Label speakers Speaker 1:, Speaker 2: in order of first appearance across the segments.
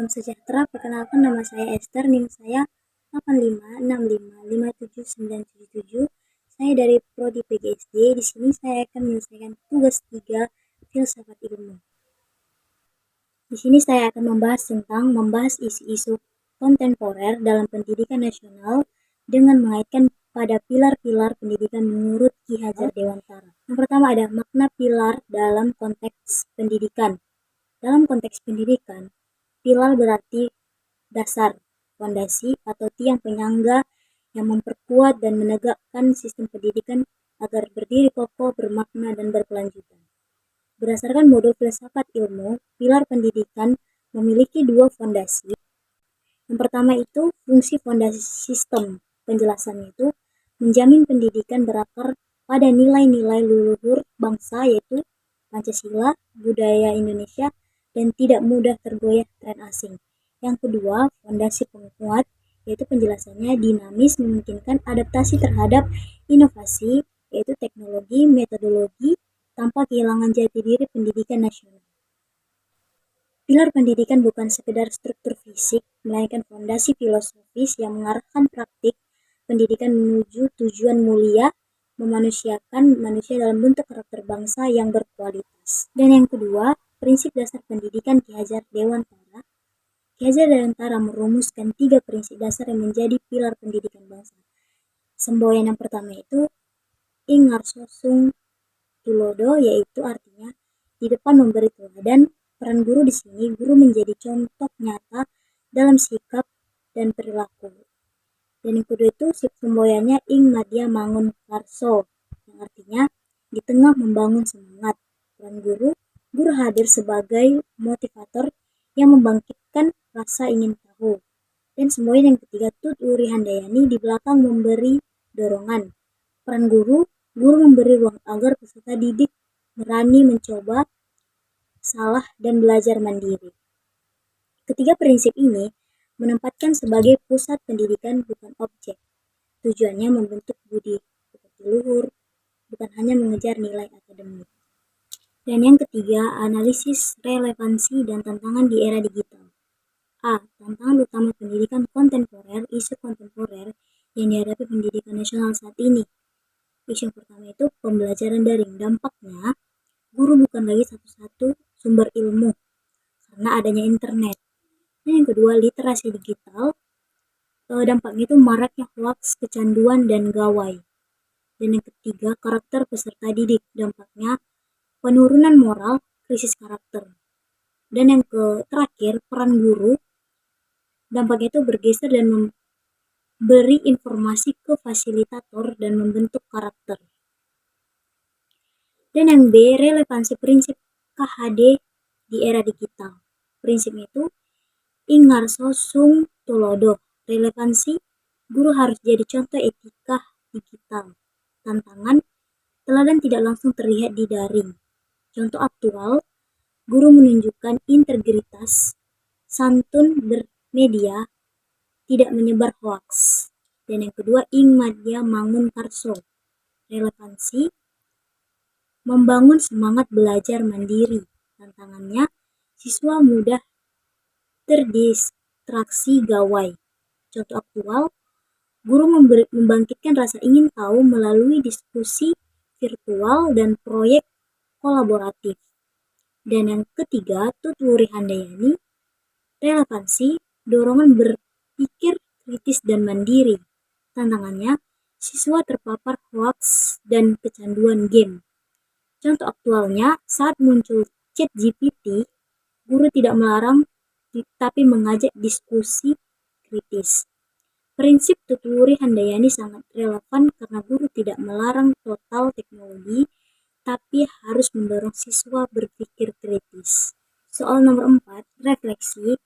Speaker 1: Salam sejahtera, perkenalkan nama saya Esther, NIM saya 85655797. Saya dari Prodi PGSD. Di sini saya akan menyelesaikan tugas 3 filsafat ilmu. Di sini saya akan membahas isu-isu kontemporer dalam pendidikan nasional dengan mengaitkan pada pilar-pilar pendidikan menurut Ki Hajar Dewantara. Yang pertama ada makna pilar dalam konteks pendidikan. Dalam konteks pendidikan, pilar berarti dasar, fondasi atau tiang penyangga yang memperkuat dan menegakkan sistem pendidikan agar berdiri kokoh, bermakna, dan berkelanjutan. Berdasarkan modul filsafat ilmu, pilar pendidikan memiliki dua fondasi. Yang pertama itu fungsi fondasi sistem. Penjelasannya itu menjamin pendidikan berakar pada nilai-nilai leluhur bangsa yaitu Pancasila, budaya Indonesia, dan tidak mudah tergoyah tren asing. Yang kedua, fondasi penguat, yaitu penjelasannya dinamis memungkinkan adaptasi terhadap inovasi, yaitu teknologi, metodologi, tanpa kehilangan jati diri pendidikan nasional. Pilar pendidikan bukan sekedar struktur fisik, melainkan fondasi filosofis yang mengarahkan praktik pendidikan menuju tujuan mulia, memanusiakan manusia dalam bentuk karakter bangsa yang berkualitas. Dan yang kedua, prinsip dasar pendidikan Ki Hajar Dewantara. Ki Hajar Dewantara merumuskan 3 prinsip dasar yang menjadi pilar pendidikan bangsa. Semboyan yang pertama itu ing ngarso sung tulodo, yaitu artinya di depan memberi teladan. Peran guru di sini, guru menjadi contoh nyata dalam sikap dan perilaku. Dan yang kedua itu semboyannya ing madya mangun karso, yang artinya di tengah membangun semangat. Peran guru hadir sebagai motivator yang membangkitkan rasa ingin tahu. Dan semboyan yang ketiga Tut Wuri Handayani di belakang memberi dorongan. Peran guru memberi ruang agar peserta didik berani mencoba, salah, dan belajar mandiri. Ketiga prinsip ini menempatkan sebagai pusat pendidikan bukan objek. Tujuannya membentuk budi pekerti luhur, bukan hanya mengejar nilai akademik. Dan yang ketiga, analisis relevansi dan tantangan di era digital. A. Tantangan utama pendidikan kontemporer, isu kontemporer yang dihadapi pendidikan nasional saat ini. Isu yang pertama itu pembelajaran daring. Dampaknya, guru bukan lagi satu-satu sumber ilmu karena adanya internet. Dan yang kedua, literasi digital. Dampaknya itu maraknya hoax, kecanduan, dan gawai. Dan yang ketiga, karakter peserta didik. Dampaknya penurunan moral, krisis karakter. Dan yang terakhir, peran guru. Dampaknya itu bergeser dan memberi informasi ke fasilitator dan membentuk karakter. Dan yang B, relevansi prinsip KHD di era digital. Prinsipnya itu ing ngarso sung tulodo. Relevansi, guru harus jadi contoh etika digital. Tantangan, teladan tidak langsung terlihat di daring. Contoh aktual, guru menunjukkan integritas, santun bermedia, tidak menyebar hoaks. Dan yang kedua, ing madya mangun karso. Relevansi, membangun semangat belajar mandiri. Tantangannya, siswa mudah terdistraksi gawai. Contoh aktual, guru membangkitkan rasa ingin tahu melalui diskusi virtual dan proyek kolaboratif. Dan yang ketiga, Tut Wuri Handayani, relevansi, dorongan berpikir kritis dan mandiri. Tantangannya, siswa terpapar hoaks dan kecanduan game. Contoh aktualnya, saat muncul ChatGPT, guru tidak melarang tapi mengajak diskusi kritis. Prinsip Tut Wuri Handayani sangat relevan karena guru tidak melarang total teknologi, tapi harus mendorong siswa berpikir kritis. Soal nomor 4, refleksi.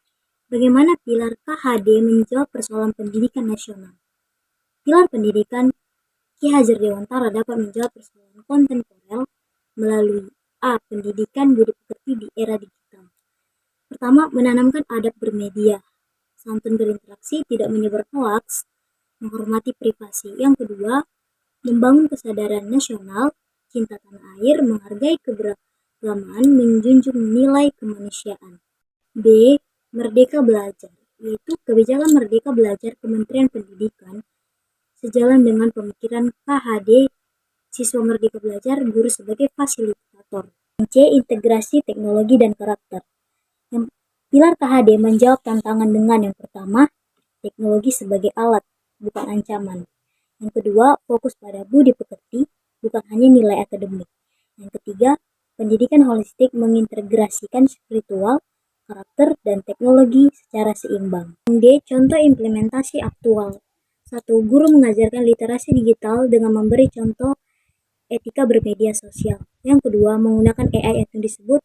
Speaker 1: Bagaimana pilar KHD menjawab persoalan pendidikan nasional? Pilar pendidikan Ki Hajar Dewantara dapat menjawab persoalan kontemporer melalui A. Pendidikan budi pekerti di era digital. Pertama, menanamkan adab bermedia, santun berinteraksi, tidak menyebar hoaks, menghormati privasi. Yang kedua, membangun kesadaran nasional, cinta tanah air, menghargai keberagaman, menjunjung nilai kemanusiaan. B. Merdeka Belajar, yaitu kebijakan Merdeka Belajar Kementerian Pendidikan sejalan dengan pemikiran KHD Siswa Merdeka Belajar Guru sebagai fasilitator. C. Integrasi teknologi dan karakter. Yang pilar KHD menjawab tantangan dengan yang pertama, teknologi sebagai alat, bukan ancaman. Yang kedua, fokus pada budi pekerti, bukan hanya nilai akademik. Yang ketiga, pendidikan holistik mengintegrasikan spiritual, karakter, dan teknologi secara seimbang. D. Contoh implementasi aktual. 1. Guru mengajarkan literasi digital dengan memberi contoh etika bermedia sosial. Yang kedua, menggunakan AI yang disebut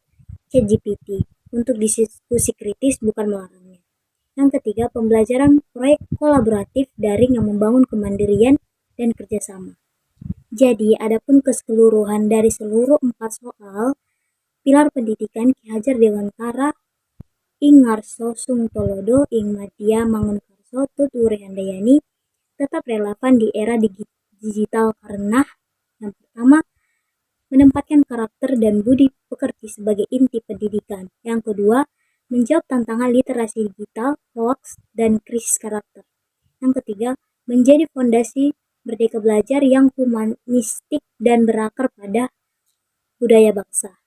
Speaker 1: ChatGPT untuk diskusi kritis, bukan melarangnya. Yang ketiga, pembelajaran proyek kolaboratif daring yang membangun kemandirian dan kerjasama. Jadi, adapun keseluruhan dari seluruh 4 soal, pilar pendidikan Ki Hajar Dewantara ing ngarso Sungtolodo ing Madya Mangunkarso Tuturi Handayani tetap relevan di era digital karena yang pertama, menempatkan karakter dan budi pekerti sebagai inti pendidikan. Yang kedua, menjawab tantangan literasi digital, hoax, dan krisis karakter. Yang ketiga, menjadi fondasi Merdeka Belajar yang humanistik dan berakar pada budaya bangsa.